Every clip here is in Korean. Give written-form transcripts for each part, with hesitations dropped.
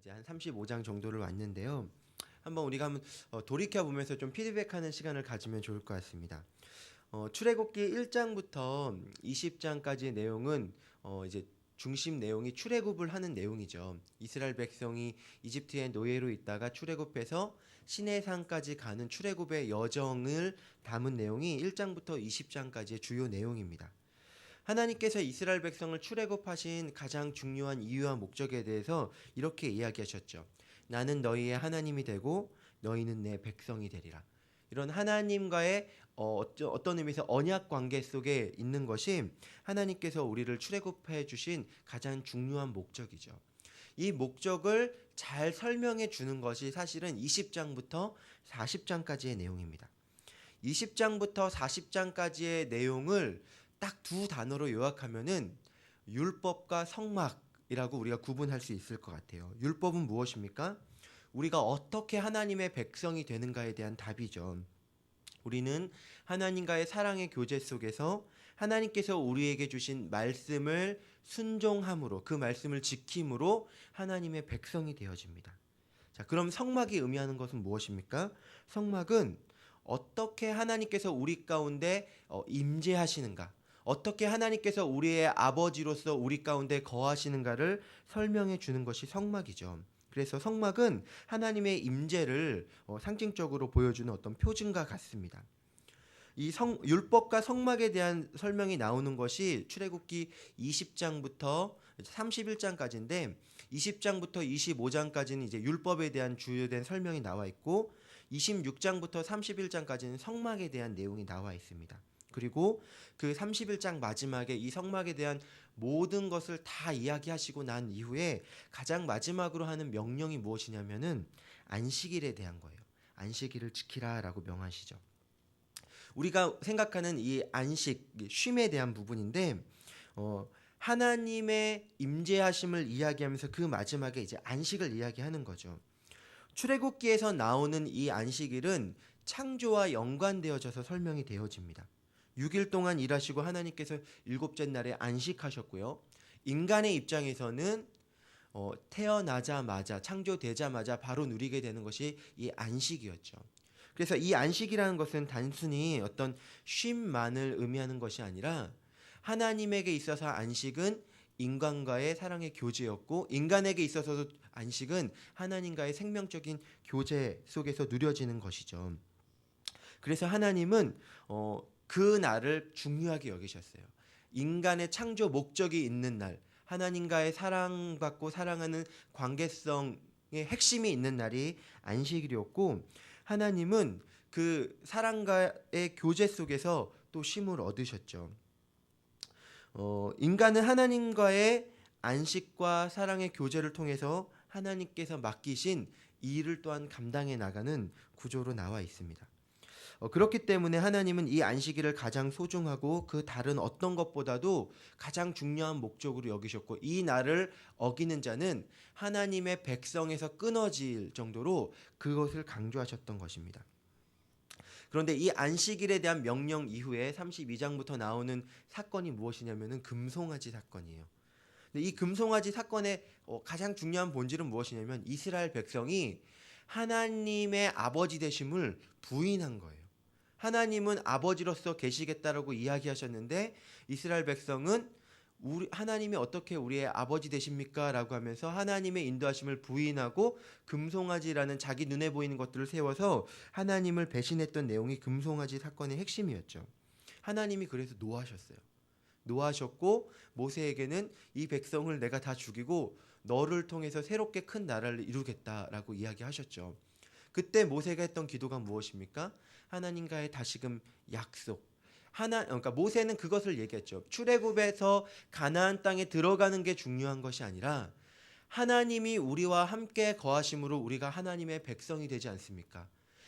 이제 한 35장 정도를 왔는데요. 한번 돌이켜 보면서 좀 피드백하는 시간을 가지면 좋을 것 같습니다. 출애굽기 1장부터 20장까지의 내용은 이제 중심 내용이 출애굽을 하는 내용이죠. 이스라엘 백성이 이집트의 노예로 있다가 출애굽해서 시내산까지 가는 출애굽의 여정을 담은 내용이 1장부터 20장까지의 주요 내용입니다. 하나님께서 이스라엘 백성을 출애굽하신 가장 중요한 이유와 목적에 대해서 이렇게 이야기하셨죠. 나는 너희의 하나님이 되고 너희는 내 백성이 되리라. 이런 하나님과의 어떤 의미에서 언약 관계 속에 있는 것이 하나님께서 우리를 출애굽해 주신 가장 중요한 목적이죠. 이 목적을 잘 설명해 주는 것이 사실은 20장부터 40장까지의 내용입니다. 20장부터 40장까지의 내용을 딱 두 단어로 요약하면은 율법과 성막이라고 우리가 구분할 수 있을 것 같아요. 율법은 무엇입니까? 우리가 어떻게 하나님의 백성이 되는가에 대한 답이죠. 우리는 하나님과의 사랑의 교제 속에서 하나님께서 우리에게 주신 말씀을 순종함으로, 그 말씀을 지킴으로 하나님의 백성이 되어집니다. 자, 그럼 성막이 의미하는 것은 무엇입니까? 성막은 어떻게 하나님께서 우리 가운데 임재하시는가, 어떻게 하나님께서 우리의 아버지로서 우리 가운데 거하시는가를 설명해 주는 것이 성막이죠. 그래서 성막은 하나님의 임재를 상징적으로 보여주는 어떤 표징과 같습니다. 율법과 성막에 대한 설명이 나오는 것이 출애굽기 20장부터 31장까지인데 20장부터 25장까지는 이제 율법에 대한 주요된 설명이 나와 있고 26장부터 31장까지는 성막에 대한 내용이 나와 있습니다. 그리고 그 31장 마지막에 이 성막에 대한 모든 것을 다 이야기하시고 난 이후에 가장 마지막으로 하는 명령이 무엇이냐면은 안식일에 대한 거예요. 안식일을 지키라라고 명하시죠. 우리가 생각하는 이 안식, 쉼에 대한 부분인데 하나님의 임재하심을 이야기하면서 그 마지막에 이제 안식을 이야기하는 거죠. 출애굽기에서 나오는 이 안식일은 창조와 연관되어져서 설명이 되어집니다. 6일 동안 일하시고 하나님께서 일곱째 날에 안식하셨고요. 인간의 입장에서는 태어나자마자 창조되자마자 바로 누리게 되는 것이 이 안식이었죠. 그래서 이 안식이라는 것은 단순히 어떤 쉼만을 의미하는 것이 아니라 하나님에게 있어서 안식은 인간과의 사랑의 교제였고 인간에게 있어서도 안식은 하나님과의 생명적인 교제 속에서 누려지는 것이죠. 그래서 하나님은 그 날을 중요하게 여기셨어요. 인간의 창조 목적이 있는 날, 하나님과의 사랑받고 사랑하는 관계성의 핵심이 있는 날이 안식일이었고 하나님은 그 사랑과의 교제 속에서 또 쉼을 얻으셨죠. 인간은 하나님과의 안식과 사랑의 교제를 통해서 하나님께서 맡기신 이 일을 또한 감당해 나가는 구조로 나와 있습니다. 그렇기 때문에 하나님은 이 안식일을 가장 소중하고 그 다른 어떤 것보다도 가장 중요한 목적으로 여기셨고 이 날을 어기는 자는 하나님의 백성에서 끊어질 정도로 그것을 강조하셨던 것입니다. 그런데 이 안식일에 대한 명령 이후에 32장부터 나오는 사건이 무엇이냐면은 금송아지 사건이에요. 근데 이 금송아지 사건의 가장 중요한 본질은 무엇이냐면 이스라엘 백성이 하나님의 아버지 되심을 부인한 거예요. 하나님은 아버지로서 계시겠다라고 이야기하셨는데 이스라엘 백성은 하나님이 어떻게 우리의 아버지 되십니까? 라고 하면서 하나님의 인도하심을 부인하고 금송아지라는 자기 눈에 보이는 것들을 세워서 하나님을 배신했던 내용이 금송아지 사건의 핵심이었죠. 하나님이 그래서 노하셨어요. 노하셨고 모세에게는 이 백성을 내가 다 죽이고 너를 통해서 새롭게 큰 나라를 이루겠다라고 이야기하셨죠. 그때 모세가 했던 기도가 무엇입니까? 하나님과의 다시금 약속. 그러니까 모세는 그것을 얘기했죠. 출애굽에서 가나안 땅에 들어가는 게 중요한 것이 아니라 하나님이 우리와 함께 거하심으로 우리가 하나님의 백성이 되지 않습니까?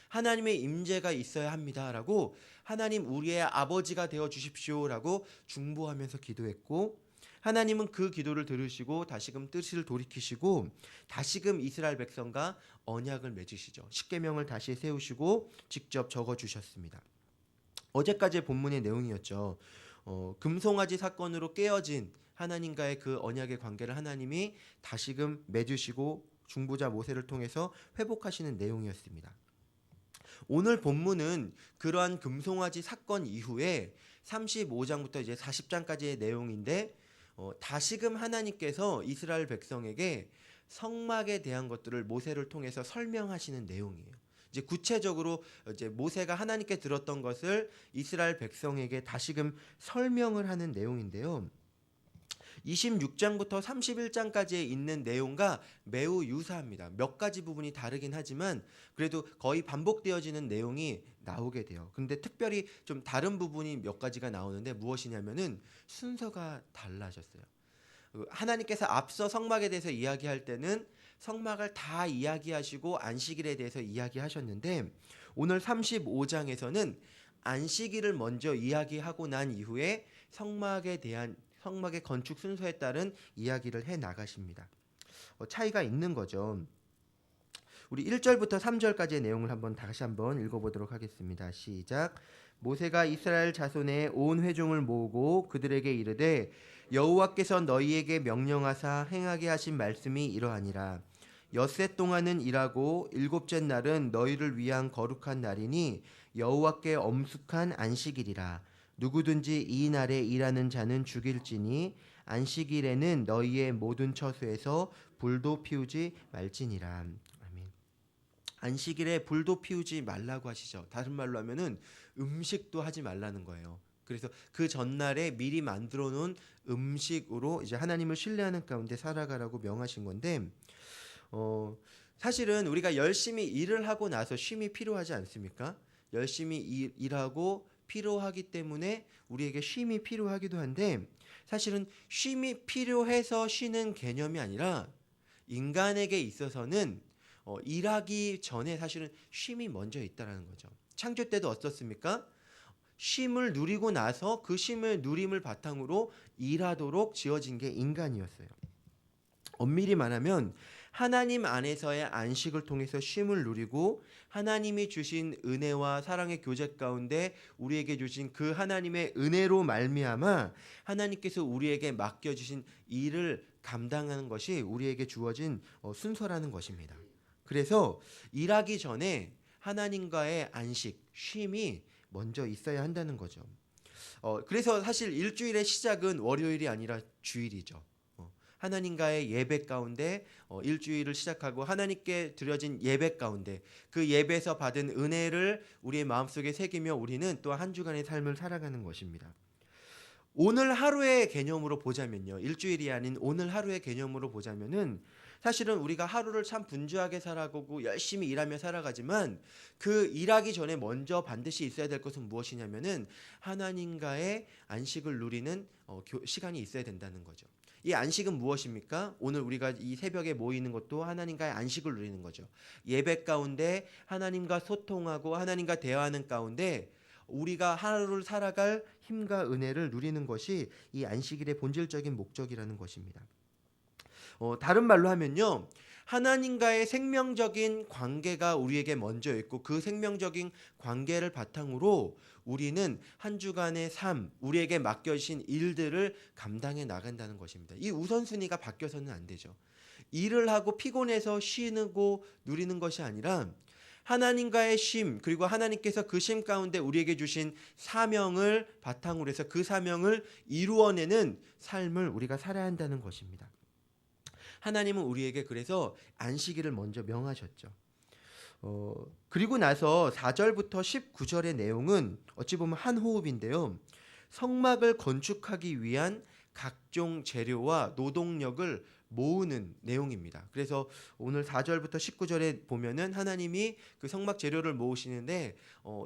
하나님의 임재가 있어야 합니다라고 하나님 우리의 아버지가 되어 주십시오라고 중보하면서 기도했고 하나님은 그 기도를 들으시고 다시금 뜻을 돌이키시고 다시금 이스라엘 백성과 언약을 맺으시죠. 십계명을 다시 세우시고 직접 적어 주셨습니다. 어제까지의 본문의 내용이었죠. 금송아지 사건으로 깨어진 하나님과의 그 언약의 관계를 하나님이 다시금 맺으시고 중보자 모세를 통해서 회복하시는 내용이었습니다. 오늘 본문은 그러한 금송아지 사건 이후에 35장부터 이제 40장까지의 내용인데 다시금 하나님께서 이스라엘 백성에게 성막에 대한 것들을 모세를 통해서 설명하시는 내용이에요. 이제 구체적으로 이제 모세가 하나님께 들었던 것을 이스라엘 백성에게 다시금 설명을 하는 내용인데요. 26장부터 31장까지에 있는 내용과 매우 유사합니다. 몇 가지 부분이 다르긴 하지만 그래도 거의 반복되어지는 내용이 나오게 돼요. 근데 특별히 좀 다른 부분이 몇 가지가 나오는데 무엇이냐면은 순서가 달라졌어요. 하나님께서 앞서 성막에 대해서 이야기할 때는 성막을 다 이야기하시고 안식일에 대해서 이야기하셨는데 오늘 35장에서는 안식일을 먼저 이야기하고 난 이후에 성막의 건축 순서에 따른 이야기를 해 나가십니다. 차이가 있는 거죠. 우리 1절부터 3절까지의 내용을 다시 한번 읽어보도록 하겠습니다. 시작. 모세가 이스라엘 자손의 온 회중을 모으고 그들에게 이르되 여호와께서 너희에게 명령하사 행하게 하신 말씀이 이러하니라. 엿새 동안은 일하고 일곱째 날은 너희를 위한 거룩한 날이니 여호와께 엄숙한 안식일이라. 누구든지 이 날에 일하는 자는 죽일지니 안식일에는 너희의 모든 처소에서 불도 피우지 말지니라. 아멘. 안식일에 불도 피우지 말라고 하시죠. 다른 말로 하면은 음식도 하지 말라는 거예요. 그래서 그 전날에 미리 만들어 놓은 음식으로 이제 하나님을 신뢰하는 가운데 살아가라고 명하신 건데 사실은 우리가 열심히 일을 하고 나서 쉼이 필요하지 않습니까? 열심히 일하고 필요하기 때문에 우리에게 쉼이 필요하기도 한데 사실은 쉼이 필요해서 쉬는 개념이 아니라 인간에게 있어서는 일하기 전에 사실은 쉼이 먼저 있다라는 거죠. 창조 때도 어떻습니까? 쉼을 누리고 나서 그 쉼을 누림을 바탕으로 일하도록 지어진 게 인간이었어요. 엄밀히 말하면 하나님 안에서의 안식을 통해서 쉼을 누리고 하나님이 주신 은혜와 사랑의 교제 가운데 우리에게 주신 그 하나님의 은혜로 말미암아 하나님께서 우리에게 맡겨주신 일을 감당하는 것이 우리에게 주어진 순서라는 것입니다. 그래서 일하기 전에 하나님과의 안식, 쉼이 먼저 있어야 한다는 거죠. 그래서 사실 일주일의 시작은 월요일이 아니라 주일이죠. 하나님과의 예배 가운데 일주일을 시작하고 하나님께 드려진 예배 가운데 그 예배에서 받은 은혜를 우리의 마음속에 새기며 우리는 또 한 주간의 삶을 살아가는 것입니다. 오늘 하루의 개념으로 보자면요. 일주일이 아닌 오늘 하루의 개념으로 보자면은 사실은 우리가 하루를 참 분주하게 살아가고 열심히 일하며 살아가지만 그 일하기 전에 먼저 반드시 있어야 될 것은 무엇이냐면은 하나님과의 안식을 누리는 시간이 있어야 된다는 거죠. 이 안식은 무엇입니까? 오늘 우리가 이 새벽에 모이는 것도 하나님과의 안식을 누리는 거죠. 예배 가운데 하나님과 소통하고 하나님과 대화하는 가운데 우리가 하루를 살아갈 힘과 은혜를 누리는 것이 이 안식일의 본질적인 목적이라는 것입니다. 다른 말로 하면요. 하나님과의 생명적인 관계가 우리에게 먼저 있고 그 생명적인 관계를 바탕으로 우리는 한 주간의 삶, 우리에게 맡겨진 일들을 감당해 나간다는 것입니다. 이 우선순위가 바뀌어서는 안 되죠. 일을 하고 피곤해서 쉬고 누리는 것이 아니라 하나님과의 쉼, 그리고 하나님께서 그 쉼 가운데 우리에게 주신 사명을 바탕으로 해서 그 사명을 이루어내는 삶을 우리가 살아야 한다는 것입니다. 하나님은 우리에게 그래서 안식일을 먼저 명하셨죠. 그리고 나서 4절부터 19절의 내용은 어찌 보면 한 호흡인데요. 성막을 건축하기 위한 각종 재료와 노동력을 모으는 내용입니다. 그래서 오늘 4절부터 19절에 보면은 하나님이 그 성막 재료를 모으시는데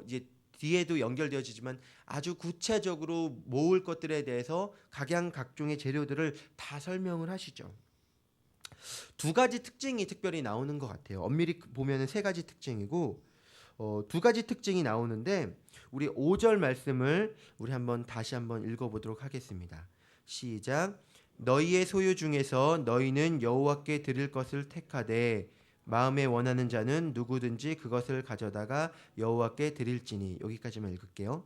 이제 뒤에도 연결되어지지만 아주 구체적으로 모을 것들에 대해서 각종의 재료들을 다 설명을 하시죠. 두 가지 특징이 특별히 나오는 것 같아요. 엄밀히 보면은 세 가지 특징이고 두 가지 특징이 나오는데 우리 5절 말씀을 우리 다시 한번 읽어보도록 하겠습니다. 시작. 너희의 소유 중에서 너희는 여호와께 드릴 것을 택하되 마음에 원하는 자는 누구든지 그것을 가져다가 여호와께 드릴지니. 여기까지만 읽을게요.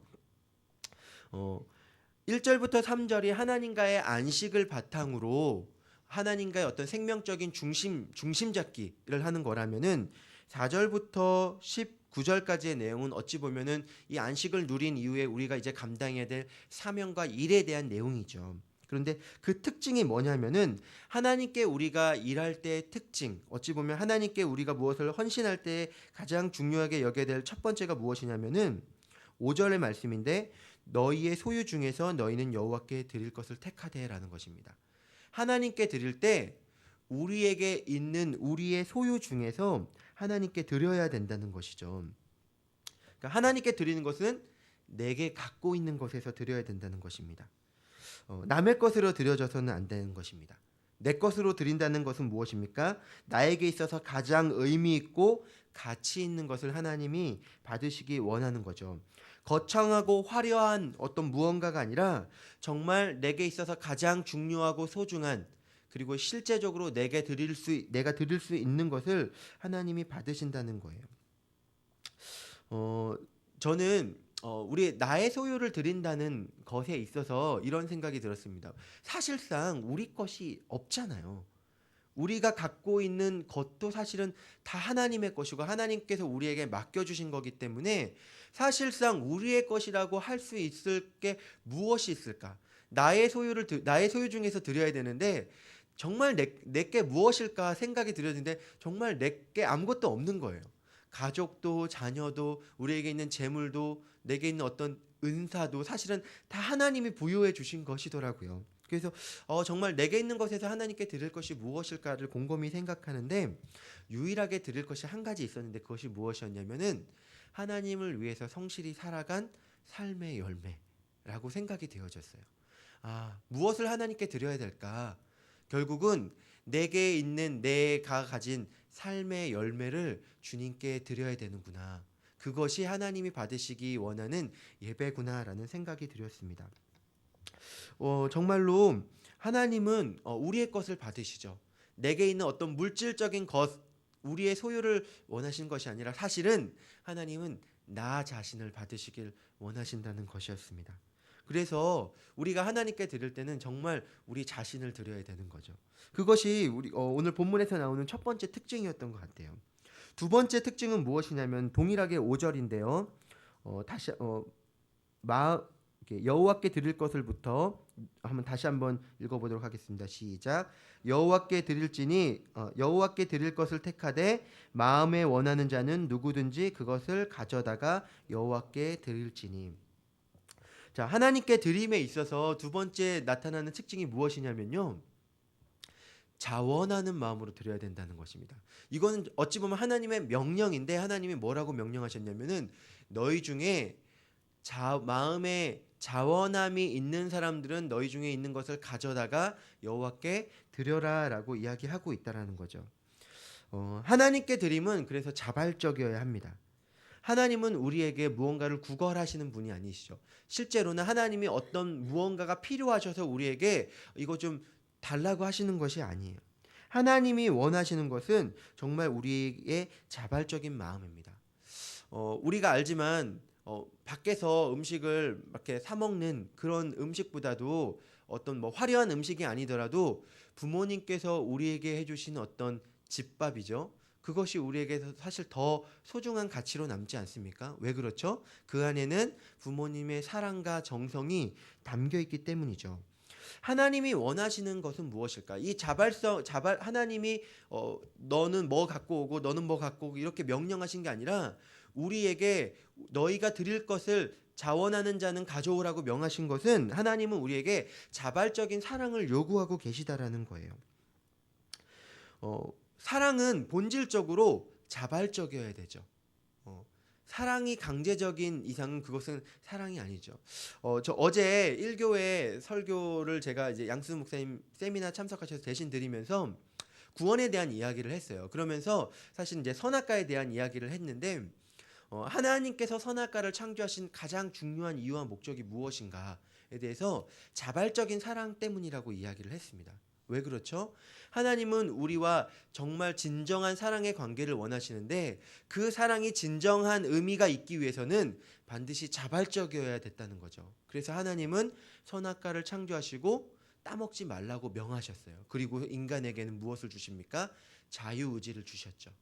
1절부터 3절이 하나님과의 안식을 바탕으로 하나님과의 어떤 생명적인 중심 잡기를 하는 거라면은 4절부터 19절까지의 내용은 어찌 보면은 이 안식을 누린 이후에 우리가 이제 감당해야 될 사명과 일에 대한 내용이죠. 그런데 그 특징이 뭐냐면은 하나님께 우리가 일할 때의 특징, 어찌 보면 하나님께 우리가 무엇을 헌신할 때 가장 중요하게 여겨야 될 첫 번째가 무엇이냐면은 5절의 말씀인데 너희의 소유 중에서 너희는 여호와께 드릴 것을 택하되라는 것입니다. 하나님께 드릴 때 우리에게 있는 우리의 소유 중에서 하나님께 드려야 된다는 것이죠. 그러니까 하나님께 드리는 것은 내게 갖고 있는 것에서 드려야 된다는 것입니다. 남의 것으로 드려져서는 안 되는 것입니다. 내 것으로 드린다는 것은 무엇입니까? 나에게 있어서 가장 의미 있고 가치 있는 것을 하나님이 받으시기 원하는 거죠. 거창하고 화려한 어떤 무언가가 아니라 정말 내게 있어서 가장 중요하고 소중한, 그리고 실제적으로 내가 드릴 수 있는 것을 하나님이 받으신다는 거예요. 저는 우리 나의 소유를 드린다는 것에 있어서 이런 생각이 들었습니다. 사실상 우리 것이 없잖아요. 우리가 갖고 있는 것도 사실은 다 하나님의 것이고 하나님께서 우리에게 맡겨주신 거기 때문에 사실상 우리의 것이라고 할 수 있을 게 무엇이 있을까? 나의 소유 중에서 드려야 되는데 정말 내게 무엇일까 생각이 들었는데 정말 내게 아무것도 없는 거예요. 가족도 자녀도 우리에게 있는 재물도 내게 있는 어떤 은사도 사실은 다 하나님이 부여해 주신 것이더라고요. 그래서 정말 내게 있는 것에서 하나님께 드릴 것이 무엇일까를 곰곰이 생각하는데 유일하게 드릴 것이 한 가지 있었는데 그것이 무엇이었냐면은 하나님을 위해서 성실히 살아간 삶의 열매라고 생각이 되어졌어요. 무엇을 하나님께 드려야 될까? 결국은 내게 있는 내가 가진 삶의 열매를 주님께 드려야 되는구나. 그것이 하나님이 받으시기 원하는 예배구나라는 생각이 들었습니다. 정말로 하나님은 우리의 것을 받으시죠. 내게 있는 어떤 물질적인 것, 우리의 소유를 원하시는 것이 아니라 사실은 하나님은 나 자신을 받으시길 원하신다는 것이었습니다. 그래서 우리가 하나님께 드릴 때는 정말 우리 자신을 드려야 되는 거죠. 그것이 우리 오늘 본문에서 나오는 첫 번째 특징이었던 것 같아요. 두 번째 특징은 무엇이냐면 동일하게 5절인데요. 여호와께 드릴 것을부터 다시 한번 읽어보도록 하겠습니다. 시작. 여호와께 드릴 것을 택하되 마음에 원하는 자는 누구든지 그것을 가져다가 여호와께 드릴지니. 자, 하나님께 드림에 있어서 두 번째 나타나는 특징이 무엇이냐면요. 자원하는 마음으로 드려야 된다는 것입니다. 이거는 어찌 보면 하나님의 명령인데 하나님이 뭐라고 명령하셨냐면은 너희 중에 마음에 자원함이 있는 사람들은 너희 중에 있는 것을 가져다가 여호와께 드려라라고 이야기하고 있다라는 거죠. 하나님께 드림은 그래서 자발적이어야 합니다. 하나님은 우리에게 무언가를 구걸하시는 분이 아니시죠. 실제로는 하나님이 어떤 무언가가 필요하셔서 우리에게 이거 좀 달라고 하시는 것이 아니에요. 하나님이 원하시는 것은 정말 우리의 자발적인 마음입니다. 우리가 알지만 밖에서 음식을 이렇게 사 먹는 그런 음식보다도 어떤 화려한 음식이 아니더라도 부모님께서 우리에게 해주신 어떤 집밥이죠. 그것이 우리에게 사실 더 소중한 가치로 남지 않습니까? 왜 그렇죠? 그 안에는 부모님의 사랑과 정성이 담겨 있기 때문이죠. 하나님이 원하시는 것은 무엇일까? 이 하나님이 너는 뭐 갖고 오고 너는 뭐 갖고 오고 이렇게 명령하신 게 아니라 우리에게 너희가 드릴 것을 자원하는 자는 가져오라고 명하신 것은 하나님은 우리에게 자발적인 사랑을 요구하고 계시다라는 거예요. 사랑은 본질적으로 자발적이어야 되죠. 사랑이 강제적인 이상은 그것은 사랑이 아니죠. 저 어제 1교회 설교를 제가 이제 양수 목사님 세미나 참석하셔서 대신 드리면서 구원에 대한 이야기를 했어요. 그러면서 사실 이제 선악과에 대한 이야기를 했는데 하나님께서 선악과를 창조하신 가장 중요한 이유와 목적이 무엇인가에 대해서 자발적인 사랑 때문이라고 이야기를 했습니다. 왜 그렇죠? 하나님은 우리와 정말 진정한 사랑의 관계를 원하시는데 그 사랑이 진정한 의미가 있기 위해서는 반드시 자발적이어야 됐다는 거죠. 그래서 하나님은 선악과를 창조하시고 따먹지 말라고 명하셨어요. 그리고 인간에게는 무엇을 주십니까? 자유의지를 주셨죠.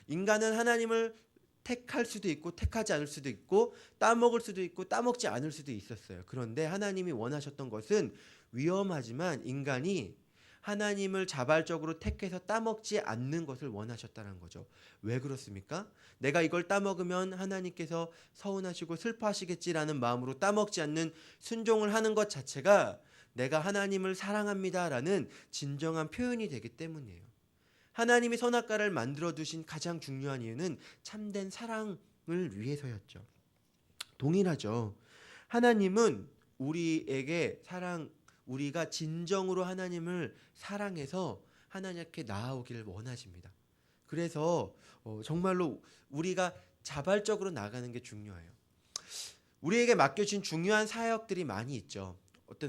인간은 하나님을 택할 수도 있고 택하지 않을 수도 있고 따먹을 수도 있고 따먹지 않을 수도 있었어요. 그런데 하나님이 원하셨던 것은 위험하지만 인간이 하나님을 자발적으로 택해서 따먹지 않는 것을 원하셨다는 거죠. 왜 그렇습니까? 내가 이걸 따먹으면 하나님께서 서운하시고 슬퍼하시겠지라는 마음으로 따먹지 않는 순종을 하는 것 자체가 내가 하나님을 사랑합니다라는 진정한 표현이 되기 때문이에요. 하나님이 선악과를 만들어 두신 가장 중요한 이유는 참된 사랑을 위해서였죠. 동일하죠. 하나님은 우리가 진정으로 하나님을 사랑해서 하나님께 나아오기를 원하십니다. 그래서 정말로 우리가 자발적으로 나가는 게 중요해요. 우리에게 맡겨진 중요한 사역들이 많이 있죠.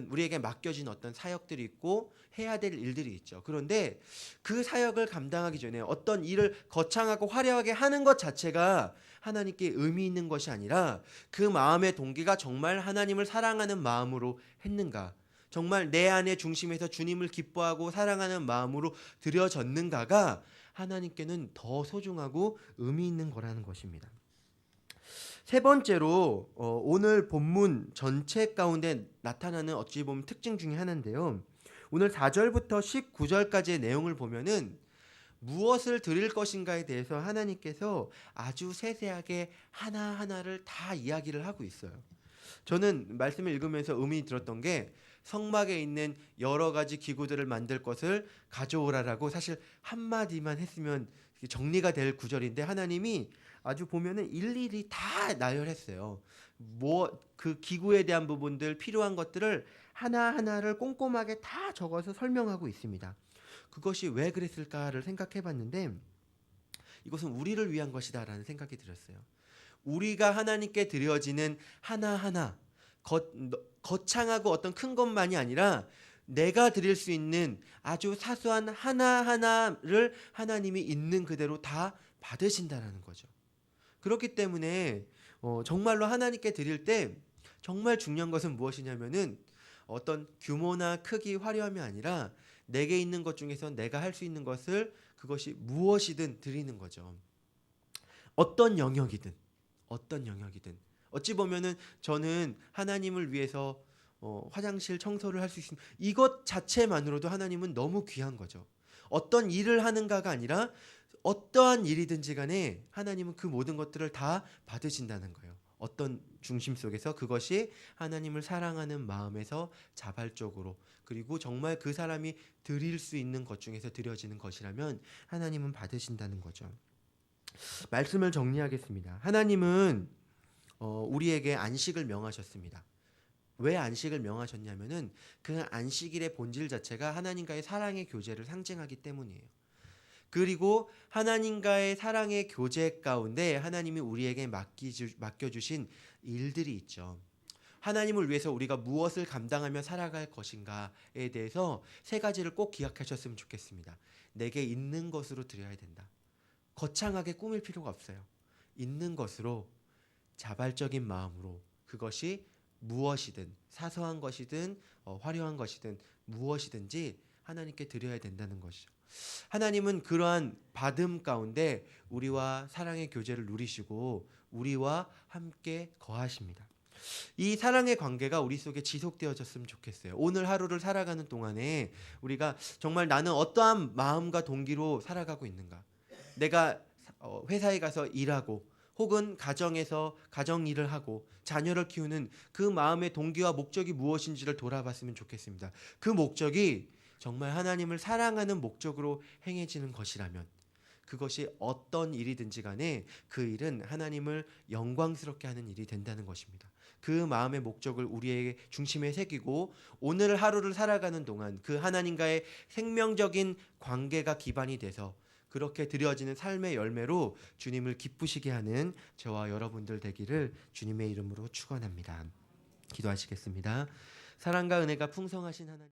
우리에게 맡겨진 어떤 사역들이 있고 해야 될 일들이 있죠. 그런데 그 사역을 감당하기 전에 어떤 일을 거창하고 화려하게 하는 것 자체가 하나님께 의미 있는 것이 아니라 그 마음의 동기가 정말 하나님을 사랑하는 마음으로 했는가, 정말 내 안의 중심에서 주님을 기뻐하고 사랑하는 마음으로 드려졌는가가 하나님께는 더 소중하고 의미 있는 거라는 것입니다. 세 번째로 오늘 본문 전체 가운데 나타나는 어찌 보면 특징 중에 하나인데요. 오늘 4절부터 19절까지의 내용을 보면은 무엇을 드릴 것인가에 대해서 하나님께서 아주 세세하게 하나하나를 다 이야기를 하고 있어요. 저는 말씀을 읽으면서 의미 들었던 게 성막에 있는 여러 가지 기구들을 만들 것을 가져오라라고 사실 한마디만 했으면 정리가 될 구절인데 하나님이 아주 보면은 일일이 다 나열했어요. 그 기구에 대한 부분들 필요한 것들을 하나하나를 꼼꼼하게 다 적어서 설명하고 있습니다. 그것이 왜 그랬을까를 생각해 봤는데 이것은 우리를 위한 것이다라는 생각이 들었어요. 우리가 하나님께 드려지는 하나하나 거창하고 어떤 큰 것만이 아니라 내가 드릴 수 있는 아주 사소한 하나하나를 하나님이 있는 그대로 다 받으신다라는 거죠. 그렇기 때문에 정말로 하나님께 드릴 때 정말 중요한 것은 무엇이냐면은 어떤 규모나 크기, 화려함이 아니라 내게 있는 것 중에서 내가 할 수 있는 것을 그것이 무엇이든 드리는 거죠. 어떤 영역이든 어찌 보면은 저는 하나님을 위해서 화장실 청소를 할 수 있습니다. 이것 자체만으로도 하나님은 너무 귀한 거죠. 어떤 일을 하는가가 아니라 어떠한 일이든지 간에 하나님은 그 모든 것들을 다 받으신다는 거예요. 어떤 중심 속에서 그것이 하나님을 사랑하는 마음에서 자발적으로 그리고 정말 그 사람이 드릴 수 있는 것 중에서 드려지는 것이라면 하나님은 받으신다는 거죠. 말씀을 정리하겠습니다. 하나님은 우리에게 안식을 명하셨습니다. 왜 안식을 명하셨냐면은 그 안식일의 본질 자체가 하나님과의 사랑의 교제를 상징하기 때문이에요. 그리고 하나님과의 사랑의 교제 가운데 하나님이 우리에게 맡겨주신 일들이 있죠. 하나님을 위해서 우리가 무엇을 감당하며 살아갈 것인가에 대해서 세 가지를 꼭 기억하셨으면 좋겠습니다. 내게 있는 것으로 드려야 된다. 거창하게 꾸밀 필요가 없어요. 있는 것으로 자발적인 마음으로 그것이 무엇이든 사소한 것이든 화려한 것이든 무엇이든지 하나님께 드려야 된다는 것이죠. 하나님은 그러한 받음 가운데 우리와 사랑의 교제를 누리시고 우리와 함께 거하십니다. 이 사랑의 관계가 우리 속에 지속되어졌으면 좋겠어요. 오늘 하루를 살아가는 동안에 우리가 정말 나는 어떠한 마음과 동기로 살아가고 있는가? 내가 회사에 가서 일하고 혹은 가정에서 가정 일을 하고 자녀를 키우는 그 마음의 동기와 목적이 무엇인지를 돌아봤으면 좋겠습니다. 그 목적이 정말 하나님을 사랑하는 목적으로 행해지는 것이라면 그것이 어떤 일이든지 간에 그 일은 하나님을 영광스럽게 하는 일이 된다는 것입니다. 그 마음의 목적을 우리의 중심에 새기고 오늘 하루를 살아가는 동안 그 하나님과의 생명적인 관계가 기반이 돼서 그렇게 드려지는 삶의 열매로 주님을 기쁘시게 하는 저와 여러분들 되기를 주님의 이름으로 축원합니다. 기도하시겠습니다. 사랑과 은혜가 풍성하신 하나님